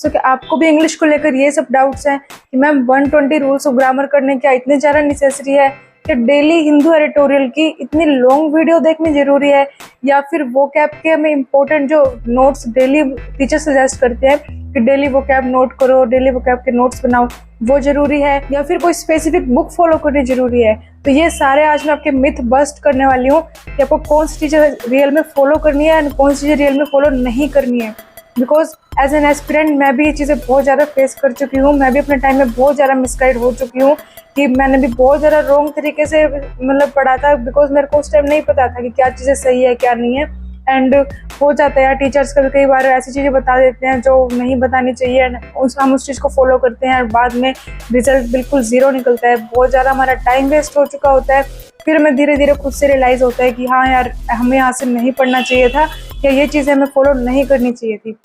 तो क्या आपको भी इंग्लिश को लेकर ये सब डाउट्स हैं कि मैम 120 रूल्स ऑफ ग्रामर करने क्या इतने ज़्यादा नेसेसरी है, कि डेली हिंदू एडिटोरियल की इतनी लॉन्ग वीडियो देखनी जरूरी है, या फिर वो कैब के हमें इम्पोर्टेंट जो नोट्स डेली टीचर सजेस्ट करते हैं कि डेली वो कैब नोट करो, डेली वो कैब के नोट्स बनाओ, वो जरूरी है, या फिर कोई स्पेसिफिक बुक फॉलो करनी जरूरी है। तो ये सारे आज मैं आपके मिथ बस्ट करने वाली हूँ कि आपको कौन सी चीज़ें रियल में फॉलो करनी है और कौन सी चीज़ें रियल में फॉलो नहीं करनी है। बिकॉज एज एन एस्पिरेंट मैं भी ये चीज़ें बहुत ज़्यादा फेस कर चुकी हूँ। मैं भी अपने टाइम में बहुत ज़्यादा मिसगाइड हो चुकी हूँ कि मैंने भी बहुत ज़्यादा रॉन्ग तरीके से मतलब पढ़ा था, बिकॉज मेरे को उस टाइम नहीं पता था कि क्या चीज़ें सही है क्या नहीं है। एंड हो जाता है यार, टीचर्स कई बार ऐसी चीज़ें बता देते हैं जो नहीं बतानी चाहिए, हम उस चीज़ को फॉलो करते हैं और बाद में रिजल्ट बिल्कुल ज़ीरो निकलता है। बहुत ज़्यादा हमारा टाइम वेस्ट हो चुका होता है। फिर हमें धीरे धीरे खुद से रियलाइज़ होता है कि हाँ यार, हमें यहाँ से नहीं पढ़ना चाहिए था, या ये चीज़ें हमें फॉलो नहीं करनी चाहिए थी।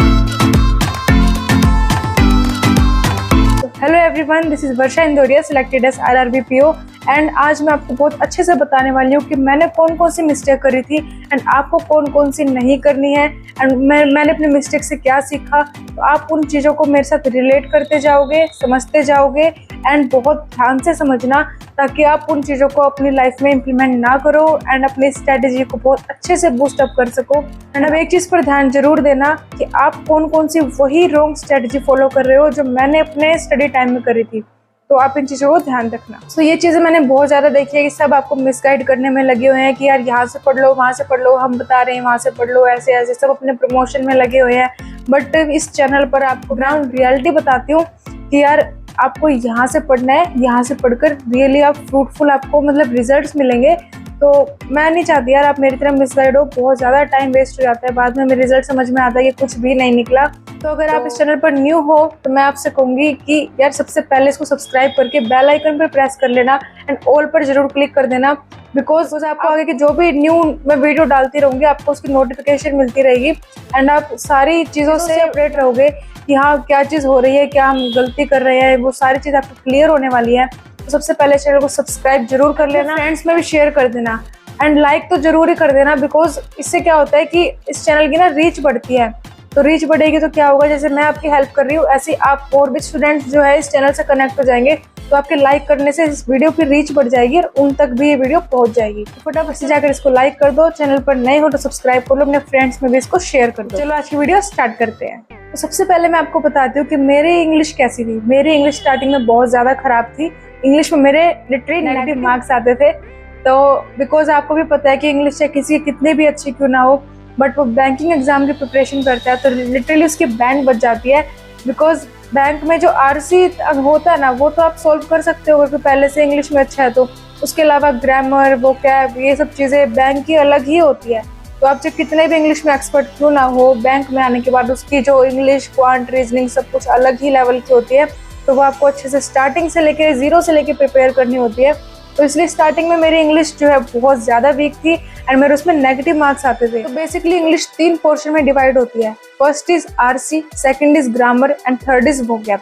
Hello everyone, this is Varsha Indoria, selected as RRB PO। And आज मैं आपको बहुत अच्छे से बताने वाली हूँ कि मैंने कौन कौन सी मिस्टेक करी थी एंड आपको कौन कौन सी नहीं करनी है, एंड मैंने अपने मिस्टेक से क्या सीखा। तो आप उन चीज़ों को मेरे साथ रिलेट करते जाओगे, समझते जाओगे, एंड बहुत ध्यान से समझना ताकि आप उन चीज़ों को अपनी लाइफ में इम्प्लीमेंट ना करो एंड अपनी स्ट्रेटेजी को बहुत अच्छे से बूस्ट अप कर सको। एंड अब एक चीज़ पर ध्यान जरूर देना कि आप कौन कौन सी वही रॉन्ग स्ट्रेटेजी फॉलो कर रहे हो जो मैंने अपने स्टडी टाइम में करी थी। तो आप इन चीज़ों को ध्यान रखना। तो ये चीज़ें मैंने बहुत ज़्यादा देखी है कि सब आपको मिसगाइड करने में लगे हुए हैं कि यार यहाँ से पढ़ लो, वहाँ से पढ़ लो, हम बता रहे हैं वहाँ से पढ़ लो, ऐसे ऐसे सब अपने प्रमोशन में लगे हुए हैं। बट इस चैनल पर आपको ग्राउंड रियलिटी बताती हूँ कि यार आपको यहाँ से पढ़ना है, यहाँ से पढ़कर रियली आप फ्रूटफुल आपको मतलब रिजल्ट्स मिलेंगे। तो मैं नहीं चाहती यार आप मेरी तरह मिसगाइड हो, बहुत ज़्यादा टाइम वेस्ट हो जाता है, बाद में मेरे रिजल्ट समझ में आता है कि कुछ भी नहीं निकला। तो अगर आप इस चैनल पर न्यू हो तो मैं आपसे कहूँगी कि यार सबसे पहले इसको सब्सक्राइब करके बेल आइकन पर प्रेस कर लेना एंड ऑल पर जरूर क्लिक कर देना, बिकॉज आपको आगे की जो भी न्यू मैं वीडियो डालती रहूँगी आपको उसकी नोटिफिकेशन मिलती रहेगी एंड आप सारी चीज़ों से अपडेट रहोगे कि हाँ क्या चीज़ हो रही है, क्या हम गलती कर रहे हैं, वो सारी चीज़ आपको क्लियर होने वाली है। तो सबसे पहले चैनल को सब्सक्राइब जरूर कर लेना, फ्रेंड्स में भी शेयर कर देना एंड लाइक तो जरूर ही कर देना, बिकॉज इससे क्या होता है कि इस चैनल की ना रीच बढ़ती है। तो रीच बढ़ेगी तो क्या होगा, जैसे मैं आपकी हेल्प कर रही हूँ ऐसे आप और भी स्टूडेंट्स जो है इस चैनल से कनेक्ट हो जाएंगे। तो आपके लाइक करने से इस वीडियो की रीच बढ़ जाएगी और उन तक भी ये वीडियो पहुंच जाएगी। तो फटाफट से जाकर इसको लाइक कर दो, चैनल पर नए हो तो सब्सक्राइब कर लो, अपने फ्रेंड्स में भी इसको शेयर कर दो। चलो आज की वीडियो स्टार्ट करते हैं। तो सबसे पहले मैं आपको बताती हूँ कि मेरी इंग्लिश कैसी थी। मेरी इंग्लिश स्टार्टिंग में बहुत ज़्यादा खराब थी। इंग्लिश में मेरे लिटरली नेगेटिव मार्क्स आते थे। तो बिकॉज आपको भी पता है कि इंग्लिश चाहे किसी की कितनी भी अच्छी क्यों ना हो, बट वो बैंकिंग एग्जाम की प्रिपरेशन करता है तो लिटरली उसकी बैंड बच जाती है। बिकॉज बैंक में जो RC होता है ना वो तो आप सॉल्व कर सकते हो अगर पहले से इंग्लिश में अच्छा है तो। उसके अलावा ग्रामर, वोकैब, ये सब चीज़ें बैंक की अलग ही होती है। तो आप चाहे कितने भी इंग्लिश में एक्सपर्ट क्यों ना हो, बैंक में आने के बाद उसकी जो इंग्लिश, क्वांट, रीजनिंग सब कुछ अलग ही लेवल की होती है। तो वो आपको अच्छे से स्टार्टिंग से लेके जीरो से लेके प्रिपेयर करनी होती है। तो इसलिए स्टार्टिंग में मेरी इंग्लिश जो है बहुत ज़्यादा वीक थी एंड मेरे उसमें नेगेटिव मार्क्स आते थे। तो बेसिकली इंग्लिश 3 पोर्शन में डिवाइड होती है। First is RC, second is grammar and third is vocab.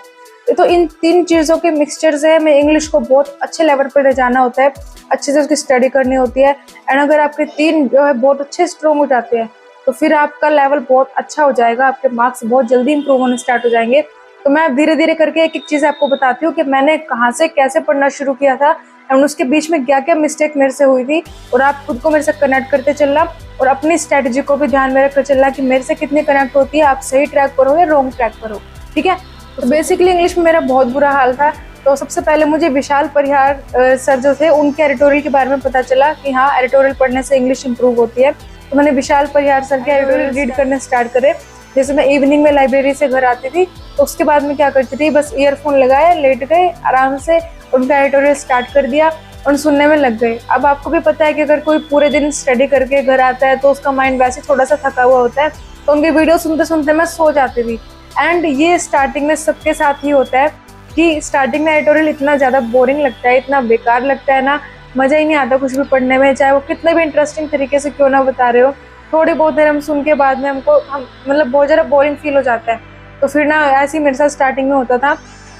तो इन 3 चीज़ों के मिक्सचर से हमें इंग्लिश को बहुत अच्छे लेवल पर ले जाना होता है, अच्छे से उसकी स्टडी करनी होती है। एंड अगर आपके 3 जो है बहुत अच्छे स्ट्रॉन्ग हो जाते हैं तो फिर आपका लेवल बहुत अच्छा हो जाएगा, आपके मार्क्स बहुत जल्दी इंप्रूव होने स्टार्ट हो जाएंगे। तो मैं धीरे धीरे करके एक एक चीज़ आपको बताती हूँ कि मैंने कहाँ से कैसे पढ़ना शुरू किया था एंड उसके बीच में क्या क्या मिस्टेक मेरे से हुई थी, और आप खुद को मेरे से कनेक्ट करते चलना और अपनी स्ट्रेटजी को भी ध्यान में रखकर चलना कि मेरे से कितनी कनेक्ट होती है, आप सही ट्रैक पर हो या रॉन्ग ट्रैक पर हो। ठीक है। तो बेसिकली इंग्लिश में मेरा बहुत बुरा हाल था। तो सबसे पहले मुझे विशाल परिहार सर जो थे उनके एडिटोरियल के बारे में पता चला कि हाँ एडिटोरियल पढ़ने से इंग्लिश इंप्रूव होती है। तो मैंने विशाल परिहार सर के एडिटोरियल रीड करने स्टार्ट करे। जैसे मैं इवनिंग में लाइब्रेरी से घर आती थी तो उसके बाद में क्या करती थी, बस ईयरफोन लगाए, लेट गए आराम से, उनका एडिटोरियल स्टार्ट कर दिया और सुनने में लग गए। अब आपको भी पता है कि अगर कोई पूरे दिन स्टडी करके घर आता है तो उसका माइंड वैसे थोड़ा सा थका हुआ होता है, तो उनकी वीडियो सुनते सुनते मैं सो जाती थी। एंड ये स्टार्टिंग में सबके साथ ही होता है कि स्टार्टिंग में एडिटोरियल इतना ज़्यादा बोरिंग लगता है, इतना बेकार लगता है ना, मज़ा ही नहीं आता कुछ भी पढ़ने में, चाहे वो कितने भी इंटरेस्टिंग तरीके से क्यों ना बता रहे हो। थोड़ी बहुत देर हम सुन के बाद में हम मतलब बहुत ज़्यादा बोरिंग फील हो जाता है। तो फिर ना ऐसे ही मेरे साथ स्टार्टिंग में होता था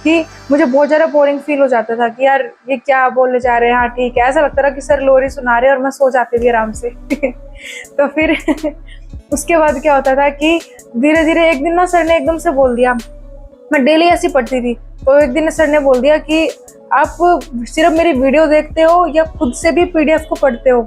कि मुझे बहुत ज़्यादा बोरिंग फील हो जाता था कि यार ये क्या बोलने जा रहे हैं, हाँ ठीक है, ऐसा लगता था कि सर लोरी सुना रहे हैं और मैं सो जाती थी आराम से। तो फिर उसके बाद क्या होता था कि धीरे धीरे एक दिन ना सर ने एकदम से बोल दिया मैं डेली ऐसी पढ़ती थी। तो एक दिन सर ने बोल दिया कि आप सिर्फ मेरी वीडियो देखते हो या खुद से भी पीडीएफ को पढ़ते हो।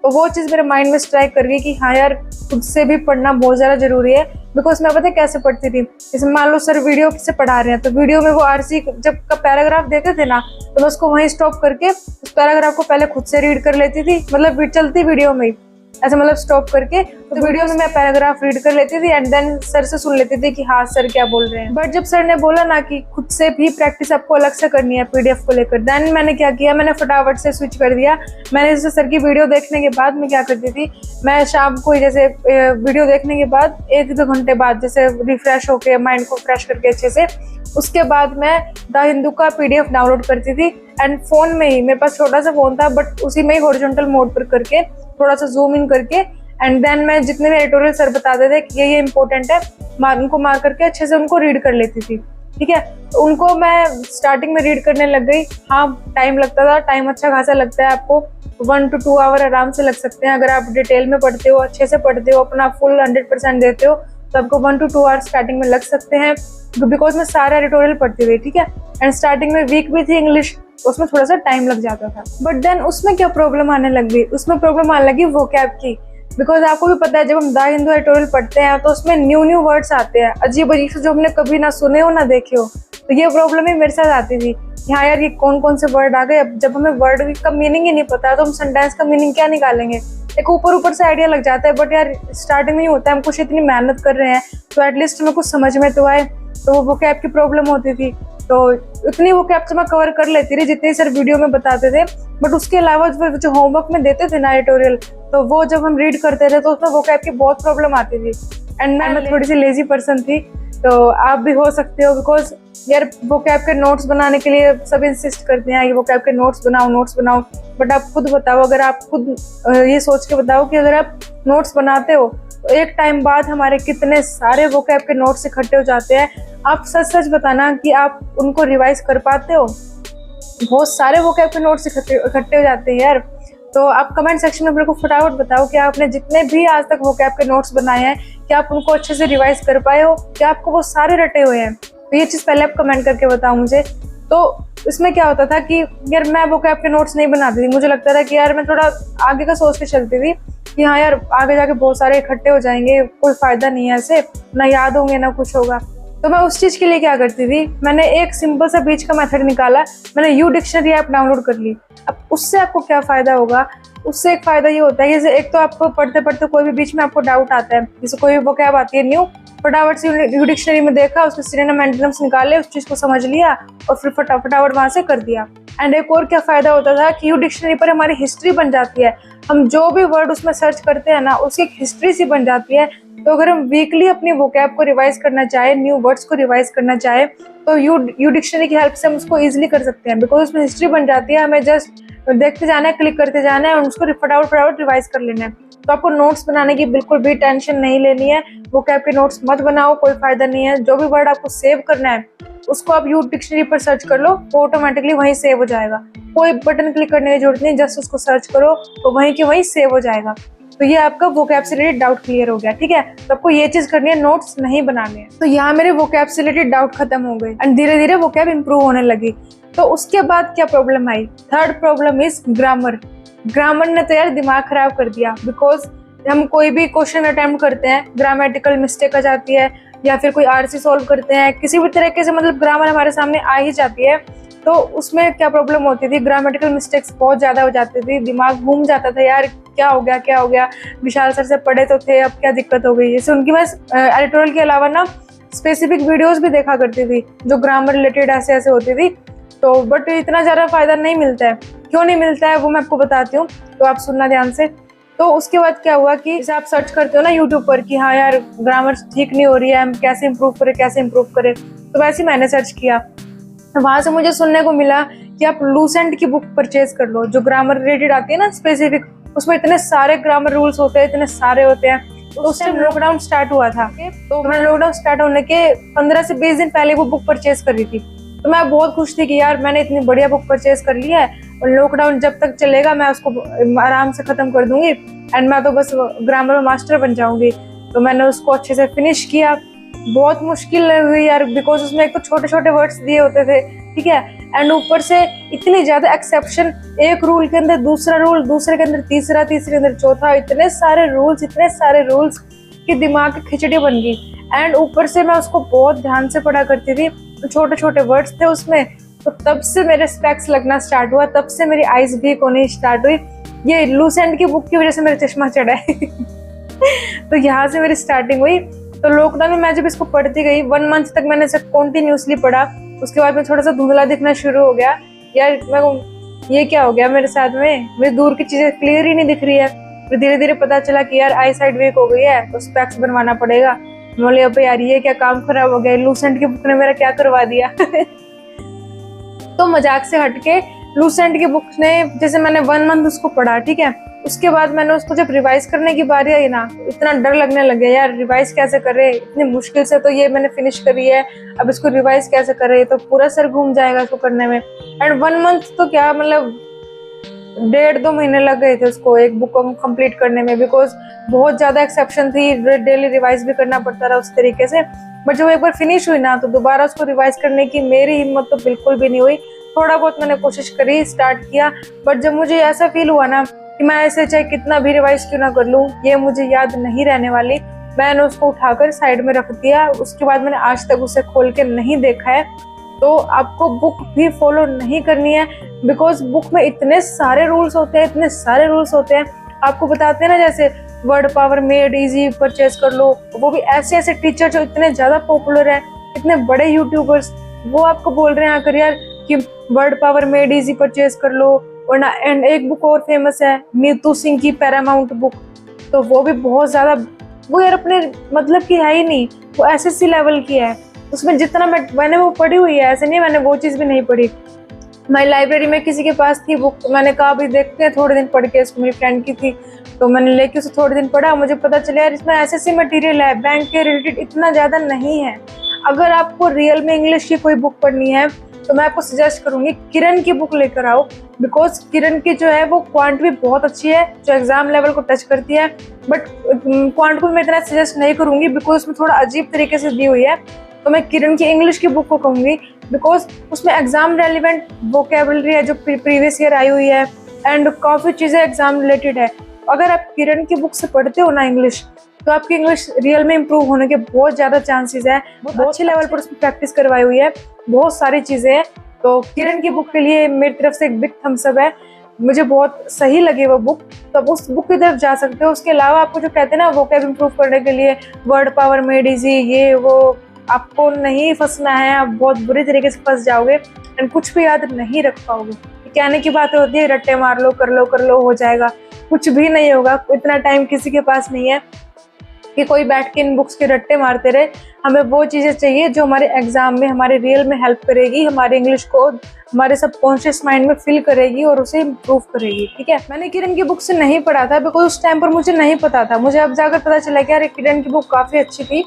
तो वो चीज़ मेरे माइंड में स्ट्राइक कर गई कि हाँ यार, खुद से भी पढ़ना बहुत ज़्यादा जरूरी है। बिकॉज मैं पता है कैसे पढ़ती थी, जैसे मान लो सर वीडियो से पढ़ा रहे हैं तो वीडियो में वो आरसी जब का पैराग्राफ देते थे ना, तो मैं उसको वहीं स्टॉप करके उस पैराग्राफ को पहले खुद से रीड कर लेती थी, मतलब चलती वीडियो में ही ऐसे, मतलब स्टॉप करके तो वीडियो में मैं पैराग्राफ रीड कर लेती थी एंड देन सर से सुन लेती थी कि हाँ सर क्या बोल रहे हैं। बट जब सर ने बोला ना कि खुद से भी प्रैक्टिस आपको अलग से करनी है पीडीएफ को लेकर, देन मैंने क्या किया, मैंने फटाफट से स्विच कर दिया। मैंने जैसे सर की वीडियो देखने के बाद मैं क्या करती थी, मैं शाम को जैसे वीडियो देखने के बाद 1-2 घंटे बाद जैसे रिफ्रेश होके माइंड को फ्रेश करके अच्छे से, उसके बाद मैं द हिंदू का पीडीएफ डाउनलोड करती थी एंड फोन में ही, मेरे पास छोटा सा फोन था बट उसी में ही हॉरिजॉन्टल मोड पर करके थोड़ा सा जूम इन करके एंड देन मैं जितने भी एडिटोरियल सर बताते थे कि ये इंपॉर्टेंट है, उनको मार करके अच्छे से उनको रीड कर लेती थी। ठीक है, तो उनको मैं स्टार्टिंग में रीड करने लग गई। हाँ टाइम लगता था, टाइम अच्छा खासा लगता है, आपको 1 to 2 आवर आराम से लग सकते हैं। अगर आप डिटेल में पढ़ते हो, अच्छे से पढ़ते हो, अपना फुल 100% देते हो तो आपको 1 to 2 आवर्स स्टार्टिंग में लग सकते हैं। बिकॉज मैं सारा एडिटोरियल पढ़ती थी। ठीक है, एंड स्टार्टिंग में वीक भी थी इंग्लिश, उसमें थोड़ा सा टाइम लग जाता था। बट देन उसमें क्या प्रॉब्लम आने लग गई, उसमें प्रॉब्लम आने लगी वोकैब की। बिकॉज आपको भी पता है जब हम द हिंदू एडिटोरियल पढ़ते हैं तो उसमें न्यू वर्ड्स आते हैं अजीब अजीब से, जो हमने कभी ना सुने हो ना देखे हो। तो ये प्रॉब्लम ही मेरे साथ आती थी कि हाँ यार ये कौन कौन से वर्ड आ गए। अब जब हमें वर्ड का मीनिंग ही नहीं पता तो हम सेंटेंस का मीनिंग क्या निकालेंगे। एक ऊपर से आइडिया लग जाता है, बट यार स्टार्टिंग में ही होता है, हम कुछ इतनी मेहनत कर रहे हैं तो एटलीस्ट हमें कुछ समझ में तो आए। तो वो वोकैब की प्रॉब्लम होती थी, तो इतनी वोकैब से मैं कवर कर लेती रही जितनी सर वीडियो में बताते थे। बट उसके अलावा जो होमवर्क में देते थे ना एडिटोरियल, तो वो जब हम रीड करते थे तो उसमें वोकैब की बहुत प्रॉब्लम आती थी। एंड मैं थोड़ी सी लेजी पर्सन थी, तो आप भी हो सकते हो। बिकॉज यार वोकैब के नोट्स बनाने के लिए सब इंसिस्ट करते हैं कि वोकैब के नोट्स बनाओ। बट आप खुद बताओ, अगर आप खुद ये सोच के बताओ कि अगर आप नोट्स बनाते हो तो एक टाइम बाद हमारे कितने सारे वोकैब के नोट्स इकट्ठे हो जाते हैं। आप सच बताना कि आप उनको रिवाइज कर पाते हो। बहुत सारे वोकैब के नोट्स इकट्ठे हो जाते हैं यार। तो आप कमेंट सेक्शन में मेरे को फटाफट बताओ कि आपने जितने भी आज तक वोकैब के नोट्स बनाए हैं, क्या आप उनको अच्छे से रिवाइज कर पाए हो, क्या आपको वो सारे रटे हुए हैं। तो ये चीज़ पहले आप कमेंट करके बताओ मुझे। तो इसमें क्या होता था कि यार मैं वोकैब के नोट्स नहीं बनाती थी, मुझे लगता था कि यार मैं थोड़ा आगे का सोच के चलती थी कि हाँ यार आगे जाके बहुत सारे इकट्ठे हो जाएंगे, कोई फायदा नहीं है, ऐसे ना याद होंगे ना कुछ होगा। तो मैं उस चीज़ के लिए क्या करती थी, मैंने एक सिंपल सा बीच का मेथड निकाला, मैंने यू डिक्शनरी ऐप डाउनलोड कर ली। अब उससे आपको क्या फ़ायदा होगा, उससे एक फ़ायदा ये होता है कि जैसे एक तो आपको पढ़ते पढ़ते कोई भी बीच में आपको डाउट आता है, जैसे कोई भी वोकैब आती है न्यू, फटाफट से यू डिक्शनरी में देखा, उसके सिनोनिम एंटोनिम्स निकाले, उस चीज़ को समझ लिया और फिर फटाफट वहाँ से कर दिया। एंड एक और क्या फ़ायदा होता था कि यू डिक्शनरी पर हमारी हिस्ट्री बन जाती है। हम जो भी वर्ड उसमें सर्च करते हैं ना, उसकी एक हिस्ट्री सी बन जाती है। तो अगर हम वीकली अपनी वोकैब को रिवाइज करना चाहे, न्यू वर्ड्स को रिवाइज करना चाहे, तो यू डिक्शनरी की हेल्प से हम उसको इजीली कर सकते हैं। बिकॉज उसमें हिस्ट्री बन जाती है, हमें जस्ट देखते जाना है, क्लिक करते जाना है और उसको फटाफट रिवाइज कर लेना है। तो आपको नोट्स बनाने की बिल्कुल भी टेंशन नहीं लेनी है। वोकैब के नोट्स मत बनाओ, कोई फायदा नहीं है। जो भी वर्ड आपको सेव करना है उसको आप यू डिक्शनरी पर सर्च कर लो, वो ऑटोमेटिकली वहीं सेव हो जाएगा। कोई बटन क्लिक करने की जरूरत नहीं, जस्ट उसको सर्च करो तो वहीं के वहीं सेव हो जाएगा। तो ये आपका वोकैब से रिलेटेड डाउट क्लियर हो गया। ठीक है, तो आपको ये चीज करनी है, नोट्स नहीं बनाने हैं। तो यहाँ मेरे वोकैब से रिलेटेड डाउट खत्म हो गए एंड धीरे धीरे वोकैब इंप्रूव होने लगी। तो उसके बाद क्या problem I, third problem is grammar. Grammar ने तो यार दिमाग खराब कर दिया। बिकॉज हम कोई भी क्वेश्चन अटेम्प्ट करते हैं, ग्रामेटिकल मिस्टेक आ जाती है, या फिर कोई आरसी सॉल्व करते हैं, किसी भी तरीके से मतलब ग्रामर हमारे सामने आ ही जाती है। तो उसमें क्या प्रॉब्लम होती थी, ग्रामेटिकल मिस्टेक्स बहुत ज़्यादा हो जाती थी, दिमाग घूम जाता था यार क्या हो गया। विशाल सर से पढ़े तो थे, अब क्या दिक्कत हो गई। जैसे उनकी मैं एडिटोरियल के अलावा ना स्पेसिफिक वीडियोस भी देखा करती थी जो ग्रामर रिलेटेड ऐसे होती थी। तो बट इतना ज़्यादा फायदा नहीं मिलता है। क्यों नहीं मिलता है वो मैं आपको बताती हूँ, तो आप सुनना ध्यान से। तो उसके बाद क्या हुआ कि जैसे आप सर्च करते हो ना यूट्यूब पर कि हाँ यार ग्रामर ठीक नहीं हो रही है, हम कैसे इम्प्रूव करें, तो वैसे ही मैंने सर्च किया। वहां से मुझे सुनने को मिला कि आप लूसेंट की बुक परचेज कर लो, जो ग्रामर रिलेटेड आती है ना स्पेसिफिक, उसमें इतने सारे ग्रामर रूल्स होते हैं, इतने सारे होते हैं। तो उस टाइम लॉकडाउन स्टार्ट हुआ था, तो मैंने लॉकडाउन स्टार्ट होने के 15 से 20 दिन पहले वो बुक परचेज कर रही थी। तो मैं बहुत खुश थी कि यार मैंने इतनी बढ़िया बुक परचेज कर ली है और लॉकडाउन जब तक चलेगा मैं उसको आराम से खत्म कर दूंगी एंड मैं तो बस ग्रामर में मास्टर बन जाऊंगी। तो मैंने उसको अच्छे से फिनिश किया बहुत मुश्किल हुई यार, बिकॉज उसमें एक तो छोटे छोटे वर्ड्स दिए होते थे, ठीक है, एंड ऊपर से इतनी ज्यादा एक्सेप्शन, एक रूल के अंदर दूसरा रूल, दूसरे के अंदर तीसरा, तीसरे के अंदर चौथा, इतने सारे रूल्स कि दिमाग की खिचड़ी बन गई। एंड ऊपर से मैं उसको बहुत ध्यान से पढ़ा करती थी, तो छोटे छोटे वर्ड्स थे उसमें, तो तब से मेरे स्पेक्स लगना स्टार्ट हुआ, तब से मेरी आईज वीक होनी स्टार्ट हुई। ये लूसेंट की बुक की वजह से मेरा चश्मा चढ़ा है तो यहाँ से मेरी स्टार्टिंग हुई। तो लॉकडाउन में मैं जब इसको पढ़ती गई, 1 मंथ तक मैंने इसे कॉन्टिन्यूसली पढ़ा। उसके बाद में थोड़ा सा धुंधला दिखना शुरू हो गया, यार मैं ये क्या हो गया मेरे साथ में, मेरी दूर की चीजें क्लियर ही नहीं दिख रही है। फिर धीरे धीरे पता चला कि यार आई साइड वीक हो गई है, तो स्पेक्स बनवाना पड़ेगा। बोले अब यार ये क्या काम खराब हो गया, लूसेंट की बुक ने मेरा क्या करवा दिया तो मजाक से हटके लूसेंट की बुक ने, जैसे मैंने 1 मंथ उसको पढ़ा, ठीक है, उसके बाद मैंने उसको जब रिवाइज करने की बारी आई ना, इतना डर लगने लग गया, यार रिवाइज कैसे करे, इतनी मुश्किल से तो ये मैंने फिनिश करी है, अब इसको रिवाइज कैसे करे, तो पूरा सर घूम जाएगा इसको करने में। एंड 1 मंथ तो क्या, मतलब 1.5-2 महीने लग गए थे उसको एक बुक को कंप्लीट करने में, बिकॉज बहुत ज्यादा एक्सेप्शन थी, डेली रिवाइज भी करना पड़ता रहा उस तरीके से। बट जब एक बार फिनिश हुई ना, तो दोबारा उसको रिवाइज करने की मेरी हिम्मत तो बिल्कुल भी नहीं हुई। थोड़ा बहुत मैंने कोशिश करी, स्टार्ट किया, बट जब मुझे ऐसा फील हुआ ना कि मैं ऐसे चाहे कितना भी रिवाइज क्यों ना कर लूँ, ये मुझे याद नहीं रहने वाली, मैंने उसको उठाकर साइड में रख दिया। उसके बाद मैंने आज तक उसे खोल के नहीं देखा है। तो आपको बुक भी फॉलो नहीं करनी है, बिकॉज बुक में इतने सारे रूल्स होते हैं, आपको बताते हैं ना, जैसे word power made easy purchase कर लो, वो भी ऐसे ऐसे टीचर जो इतने ज्यादा पॉपुलर हैं, इतने बड़े यूट्यूबर्स, वो आपको बोल रहे हैं आकर यार कि word power made easy purchase कर लो। वरना एंड एक बुक और फेमस है, नीतू सिंह की पैरामाउंट बुक, तो वो भी बहुत ज्यादा, वो यार अपने मतलब की है ही नहीं, वो एसएससी लेवल की है। उसमें जितना मैंने वो पढ़ी हुई है, ऐसे नहीं मैंने वो चीज़ भी नहीं पढ़ी। हमारी लाइब्रेरी में किसी के पास थी बुक, तो मैंने कहा अभी देखते हैं थोड़े दिन पढ़ के, इसको मेरी फ्रेंड की थी, तो मैंने लेके उसे थोड़े दिन पढ़ा। मुझे पता चला यार इसमें एसएससी मटेरियल है, बैंक के रिलेटेड इतना ज़्यादा नहीं है। अगर आपको रियल में इंग्लिश की कोई बुक पढ़नी है, तो मैं आपको सजेस्ट करूंगी किरण की बुक लेकर आओ, बिकॉज किरण की जो है वो क्वांट भी बहुत अच्छी है, जो एग्जाम लेवल को टच करती है। बट क्वांट को मैं इतना सजेस्ट नहीं करूंगी, बिकॉज उसमें थोड़ा अजीब तरीके से दी हुई है। तो मैं किरण की इंग्लिश की बुक को कहूंगी, बिकॉज उसमें एग्जाम रेलिवेंट वोकेबलरी है जो प्रीवियस ईयर आई हुई है, एंड काफ़ी चीज़ें एग्जाम रिलेटेड है। अगर आप किरण की बुक से पढ़ते हो ना इंग्लिश, तो आपकी इंग्लिश रियल में इंप्रूव होने के बहुत ज़्यादा चांसेस है। बहुत अच्छे लेवल पर उसमें प्रैक्टिस करवाई हुई है, बहुत सारी चीज़ें हैं। तो किरण की बुक के लिए मेरी तरफ से एक बिग थम्स अप है, मुझे बहुत सही लगी वो बुक, तो आप उस बुक की तरफ जा सकते हो। उसके अलावा आपको जो कहते हैं ना वोकैब इंप्रूव करने के लिए वर्ड पावर मेड इजी, ये वो, आपको नहीं फंसना है, आप बहुत बुरी तरीके से फंस जाओगे एंड कुछ भी याद नहीं रख पाओगे। कहने की बात होती है रट्टे मार लो, कर लो हो जाएगा, कुछ भी नहीं होगा। इतना टाइम किसी के पास नहीं है कि कोई बैठ के इन बुक्स के रट्टे मारते रहे। हमें वो चीज़ें चाहिए जो हमारे एग्जाम में, हमारे रियल में हेल्प करेगी, हमारे इंग्लिश को हमारे सबकॉन्शियस माइंड में फिल करेगी और उसे इम्प्रूव करेगी। ठीक है, मैंने किरण की बुक से नहीं पढ़ा था, बिकॉज उस टाइम पर मुझे नहीं पता था। मुझे अब जाकर पता चला कि यार किरण की बुक काफ़ी अच्छी थी।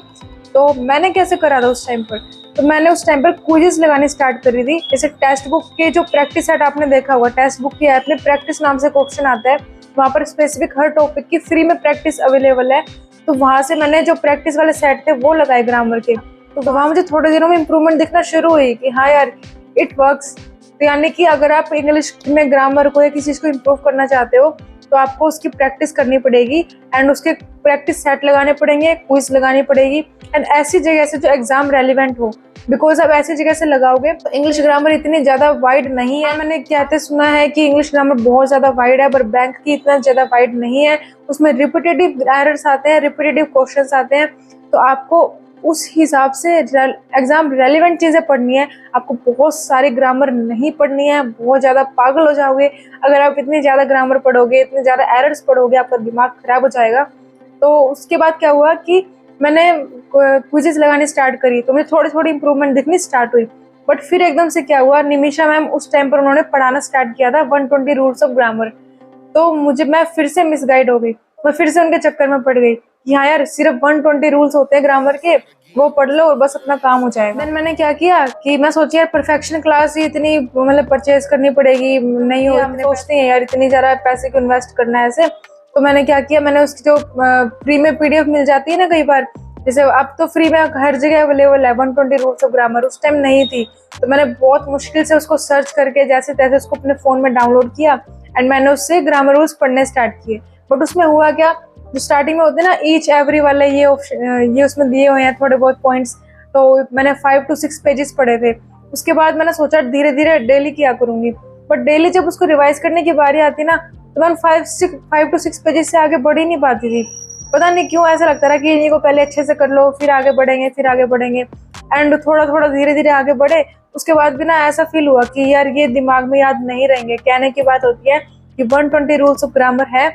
तो मैंने कैसे करा था उस टाइम पर, तो मैंने उस टाइम पर क्विज़ लगानी स्टार्ट करी थी। जैसे टेक्स्ट बुक के जो प्रैक्टिस सेट आपने देखा हुआ, टेक्स्ट बुक की ऐप में प्रैक्टिस नाम से एक ऑप्शन आता है, वहाँ पर स्पेसिफिक हर टॉपिक की फ्री में प्रैक्टिस अवेलेबल है। तो वहाँ से मैंने जो प्रैक्टिस वाले सेट थे वो लगाए ग्रामर के, तो वहाँ मुझे थोड़े दिनों में इंप्रूवमेंट दिखना शुरू हुई कि हाँ यार इट वर्क्स। तो यानी कि अगर आप इंग्लिश में ग्रामर को या किसी चीज़ को इम्प्रूव करना चाहते हो, तो आपको उसकी प्रैक्टिस करनी पड़ेगी एंड उसके प्रैक्टिस सेट लगाने पड़ेंगे, क्विज लगानी पड़ेगी, एंड ऐसी जगह से जो एग्जाम रेलिवेंट हो। बिकॉज अब ऐसी जगह से लगाओगे तो इंग्लिश ग्रामर इतनी ज़्यादा वाइड नहीं है। मैंने कहते सुना है कि इंग्लिश ग्रामर बहुत ज़्यादा वाइड है, पर बैंक की इतना ज़्यादा वाइड नहीं है। उसमें रिपीटेटिव एरर्स आते हैं, रिपीटेटिव क्वेश्चंस आते हैं, तो आपको उस हिसाब से एग्जाम रेलिवेंट चीज़ें पढ़नी है। आपको बहुत सारी ग्रामर नहीं पढ़नी है, बहुत ज़्यादा पागल हो जाओगे अगर आप इतनी ज़्यादा ग्रामर पढ़ोगे, इतने ज़्यादा एरर्स पढ़ोगे, आपका दिमाग खराब हो जाएगा। तो उसके बाद क्या हुआ कि मैंने क्विज़ेस लगानी स्टार्ट करी, तो मुझे थोड़ी थोड़ी इंप्रूवमेंट दिखनी स्टार्ट हुई। बट फिर एकदम से क्या हुआ, निमिषा मैम उस टाइम पर उन्होंने पढ़ाना स्टार्ट किया था 120 रूल्स ऑफ ग्रामर। तो मैं फिर से मिसगाइड हो गई, मैं फिर से उनके चक्कर में पड़ गई कि हाँ यार सिर्फ 120 रूल्स होते हैं ग्रामर के, वो पढ़ लो और बस अपना काम हो जाएगा। मैंने क्या किया कि मैं सोची यार परफेक्शन क्लास ही इतनी मतलब परचेज करनी पड़ेगी, नहीं हो, सोचते हैं यार इतनी ज़्यादा पैसे को इन्वेस्ट करना है ऐसे। तो मैंने क्या किया, मैंने उसकी जो फ्री में PDF मिल जाती है ना कई बार, जैसे अब तो फ्री में हर जगह अवेलेबल है 120 रूल्स ऑफ ग्रामर, उस टाइम नहीं थी। तो मैंने बहुत मुश्किल से उसको सर्च करके जैसे तैसे उसको अपने फ़ोन में डाउनलोड किया एंड मैंने उससे ग्रामर रूल्स पढ़ने स्टार्ट किए। बट उसमें हुआ क्या, जो स्टार्टिंग में होते हैं ना ईच एवरी वाले ये उसमें दिए हुए हैं थोड़े बहुत पॉइंट्स, तो मैंने 5 to 6 पेजेस पढ़े थे। उसके बाद मैंने सोचा धीरे धीरे डेली किया करूँगी, बट डेली जब उसको रिवाइज करने की बारी आती ना तो मैं 5 to 6 पेजेस से आगे बढ़ ही नहीं पाती थी। पता नहीं क्यों ऐसा लगता रहा कि इन्हीं को पहले अच्छे से कर लो फिर आगे बढ़ेंगे फिर आगे बढ़ेंगे। एंड थोड़ा थोड़ा धीरे धीरे आगे बढ़े, उसके बाद भी ना ऐसा फील हुआ कि यार ये दिमाग में याद नहीं रहेंगे। कहने की बात होती है कि 120 रूल्स ऑफ ग्रामर है,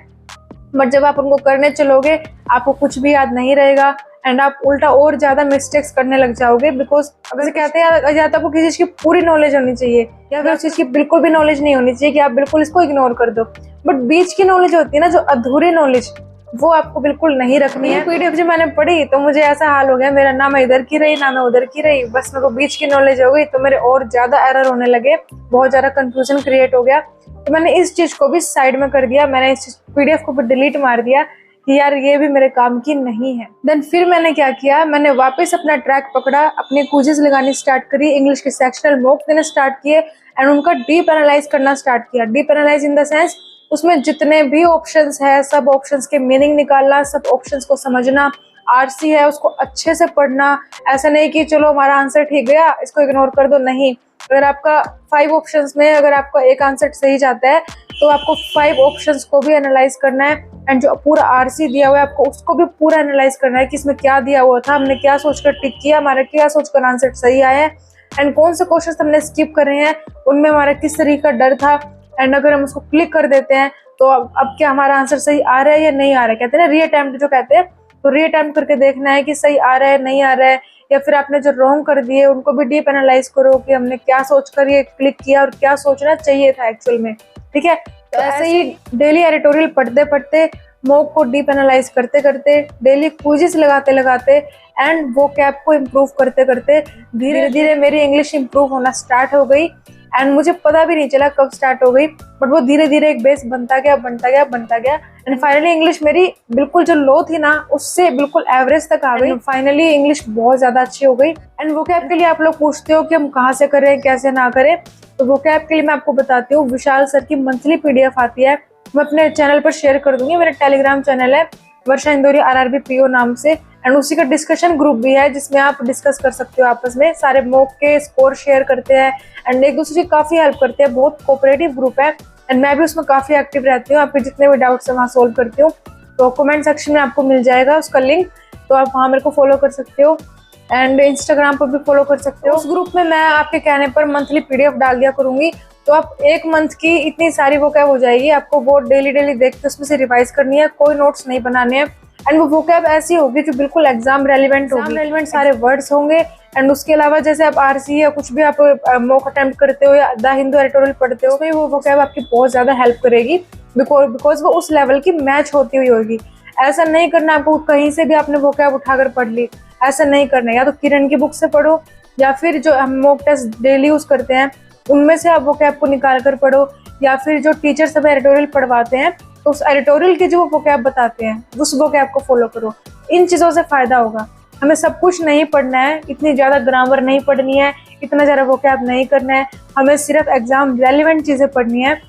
बट जब आप उनको करने चलोगे आपको कुछ भी याद नहीं रहेगा एंड आप उल्टा और ज्यादा मिस्टेक्स करने लग जाओगे। बिकॉज अगर कहते हैं या तो आपको किसी चीज की पूरी नॉलेज होनी चाहिए या फिर उस चीज की बिल्कुल भी नॉलेज नहीं होनी चाहिए कि आप बिल्कुल इसको इग्नोर कर दो। बट बीच की नॉलेज होती है ना, जो अधूरी नॉलेज, वो आपको बिल्कुल नहीं रखनी है। पीडीएफ जब मैंने पढ़ी तो मुझे ऐसा हाल हो गया, मेरा ना मैं इधर की रही ना मैं उधर की रही, बस मेरे को बीच की नॉलेज हो गई। तो मेरे और ज्यादा एरर होने लगे, बहुत ज्यादा कंफ्यूजन क्रिएट हो गया। तो मैंने इस चीज को भी साइड में कर दिया, मैंने इस पीडीएफ को भी डिलीट मार दिया कि यार ये भी मेरे काम की नहीं है। देन फिर मैंने क्या किया, मैंने वापस अपना ट्रैक पकड़ा, अपने क्विज़ेस लगानी स्टार्ट करी, इंग्लिश के सेक्शनल मॉक देने स्टार्ट किए एंड उनका डीप एनालाइज करना स्टार्ट किया। Deep analyse in the sense उसमें जितने भी ऑप्शंस है सब ऑप्शंस के मीनिंग निकालना, सब ऑप्शंस को समझना, आरसी है उसको अच्छे से पढ़ना। ऐसा नहीं कि चलो हमारा आंसर ठीक गया इसको इग्नोर कर दो, नहीं। अगर आपका 5 ऑप्शंस में अगर आपका एक आंसर सही जाता है तो आपको 5 ऑप्शंस को भी एनालाइज करना है एंड जो पूरा आरसी दिया हुआ है आपको उसको भी पूरा एनालाइज करना है कि इसमें क्या दिया हुआ था, हमने क्या सोचकर टिक किया, हमारा क्या सोचकर आंसर सही आया है एंड कौन से क्वेश्चन हमने स्किप करे हैं, उनमें हमारा किस तरीके का डर था। एंड अगर हम उसको क्लिक कर देते हैं तो अब क्या हमारा आंसर सही आ रहा है या नहीं आ रहा है। कहते हैं ना रीअटेम्प्ट जो कहते हैं, तो रीअटेम्प्ट करके देखना है कि सही आ रहा है नहीं आ रहा है, या फिर आपने जो रॉन्ग कर दिए उनको भी डीप एनालाइज करो कि हमने क्या सोचकर ये क्लिक किया और क्या सोचना चाहिए था एक्चुअल में। ठीक है, तो ऐसे ही डेली एडिटोरियल पढ़ते पढ़ते, मॉक को डीप एनालाइज करते करते, डेली क्विज़ेस लगाते लगाते एंड वो कैप को इम्प्रूव करते करते धीरे धीरे मेरी इंग्लिश इम्प्रूव होना स्टार्ट हो गई। एंड मुझे पता भी नहीं चला कब स्टार्ट हो गई, बट वो धीरे धीरे एक बेस बनता गया एंड फाइनली इंग्लिश मेरी बिल्कुल जो लो थी ना उससे बिल्कुल एवरेज तक आ गई। फाइनली इंग्लिश बहुत ज्यादा अच्छी हो गई। एंड वोकैब के लिए आप लोग पूछते हो कि हम कहाँ से करें कैसे ना करें, तो वोकैब के लिए मैं आपको बताती हूँ, विशाल सर की मंथली पीडीएफ आती है, मैं अपने चैनल पर शेयर कर दूंगी। मेरा टेलीग्राम चैनल है वर्षा इंदौरिया RRB PO नाम से एंड उसी का डिस्कशन ग्रुप भी है जिसमें आप डिस्कस कर सकते हो आपस में, सारे मॉक के स्कोर शेयर करते हैं एंड एक दूसरे की काफी हेल्प करते हैं। बहुत कोऑपरेटिव ग्रुप है एंड मैं भी उसमें काफी एक्टिव रहती हूँ, आपके जितने भी डाउट्स है वहाँ सोल्व करती हूँ। तो कमेंट सेक्शन में आपको मिल जाएगा उसका लिंक, तो आप वहाँ मेरे को फॉलो कर सकते हो एंड इंस्टाग्राम पर भी फॉलो कर सकते हो। उस ग्रुप में मैं आपके कहने पर मंथली पीडीएफ डाल दिया करूंगी, तो आप एक मंथ की इतनी सारी वोकैब हो जाएगी। आपको वो डेली देख के उसमें से रिवाइज करनी है, कोई नोट्स नहीं बनाने हैं एंड वो वोकैब ऐसी होगी जो बिल्कुल एग्जाम रेलिवेंट होगी, रेलिवेंट सारे वर्ड्स होंगे। एंड उसके अलावा जैसे आप आरसी या कुछ भी आप मॉक अटेम्प्ट करते हो या द हिंदू एडिटोरियल पढ़ते हो, तो वो वोकैब आपकी बहुत ज्यादा हेल्प करेगी बिकॉज वो उस लेवल की मैच होती हुई होगी। ऐसा नहीं करना आपको कहीं से भी आपने वोकैब उठाकर पढ़ ली, ऐसा नहीं करना। या तो किरण की बुक से पढ़ो या फिर जो हम मॉक टेस्ट डेली यूज करते हैं उनमें से आप वोकैब को निकाल कर पढ़ो, या फिर जो टीचर सब एडिटोरियल पढ़वाते हैं तो उस एडिटोरियल के जो वोकैब बताते हैं उस वोकैब को फॉलो करो। इन चीज़ों से फायदा होगा। हमें सब कुछ नहीं पढ़ना है, इतनी ज़्यादा ग्रामर नहीं पढ़नी है, इतना ज़्यादा वोकैब नहीं करना है, हमें सिर्फ एग्जाम रेलिवेंट चीज़ें पढ़नी है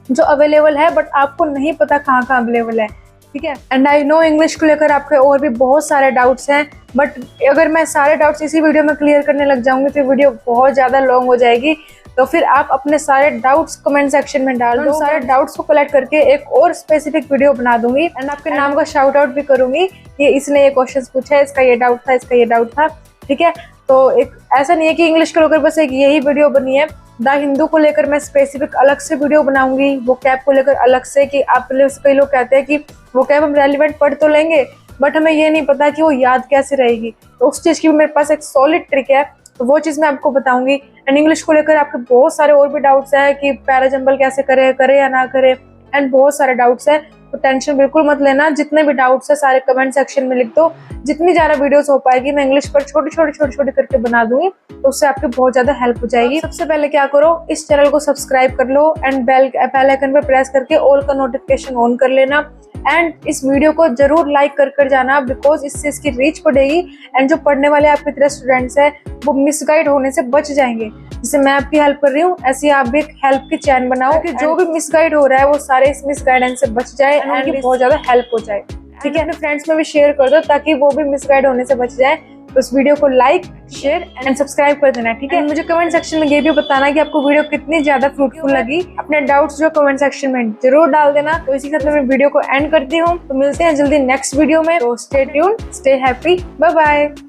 जो अवेलेबल है बट आपको नहीं पता कहाँ कहाँ अवेलेबल है। ठीक है, एंड आई नो इंग्लिश को लेकर आपके और भी बहुत सारे डाउट्स हैं, बट अगर मैं सारे डाउट्स इसी वीडियो में क्लियर करने लग जाऊंगी तो वीडियो बहुत ज़्यादा लॉन्ग हो जाएगी। तो फिर आप अपने सारे डाउट्स कमेंट सेक्शन में डाल दो, सारे डाउट्स को कलेक्ट करके एक और स्पेसिफिक वीडियो बना दूंगी एंड आपके नाम का शाउट आउट भी करूंगी कि इसने ये क्वेश्चन पूछा है, इसका ये डाउट था, इसका ये डाउट था। ठीक है, तो एक ऐसा नहीं है कि इंग्लिश को लेकर बस एक यही वीडियो बनी है, द हिंदू को लेकर मैं स्पेसिफिक अलग से वीडियो बनाऊंगी, वोकैब को लेकर अलग से, कि आप कई लोग कहते हैं कि वोकैब हम रेलिवेंट पढ़ तो लेंगे बट हमें ये नहीं पता कि वो याद कैसे रहेगी, तो उस चीज़ की भी मेरे पास एक सॉलिड ट्रिक है, तो वो चीज़ मैं आपको बताऊंगी। एंड इंग्लिश को लेकर आपके बहुत सारे और भी डाउट्स हैं कि पैराजंबल कैसे करे या ना करे, एंड बहुत सारे डाउट्स हैं, तो टेंशन बिल्कुल मत लेना। जितने भी डाउट्स है सारे कमेंट सेक्शन में लिख दो, जितनी ज़्यादा वीडियोस हो पाएगी मैं इंग्लिश पर छोटी छोटी करके बना दूंगी, तो उससे आपकी बहुत ज़्यादा हेल्प हो जाएगी। सबसे पहले क्या करो, इस चैनल को सब्सक्राइब कर लो एंड बेल आइकन पर प्रेस करके ऑल का नोटिफिकेशन ऑन कर लेना एंड इस वीडियो को जरूर लाइक कर जाना, बिकॉज इससे इसकी रीच बढ़ेगी एंड जो पढ़ने वाले आपकी तरह स्टूडेंट्स हैं वो मिसगाइड होने से बच जाएंगे। जैसे मैं आपकी हेल्प कर रही हूँ, ऐसे आप भी एक हेल्प की चैन बनाओ कि जो भी मिसगाइड हो रहा है वो सारे इस मिसगाइडेंस से बच जाए एंड उनकी बहुत ज्यादा हेल्प हो जाए। ठीक है, अपने फ्रेंड्स में भी शेयर कर दो ताकि वो भी मिसगाइड होने से बच जाए। तो इस वीडियो को लाइक, शेयर एंड सब्सक्राइब कर देना। ठीक है, मुझे कमेंट सेक्शन में ये भी बताना कि आपको वीडियो कितनी ज्यादा फ्रूटफुल लगी। अपने डाउट्स जो कमेंट सेक्शन में जरूर डाल देना। तो इसी के साथ मैं वीडियो को एंड करती हूँ। तो मिलते हैं जल्दी नेक्स्ट वीडियो में। तो stay tuned, stay happy, bye bye.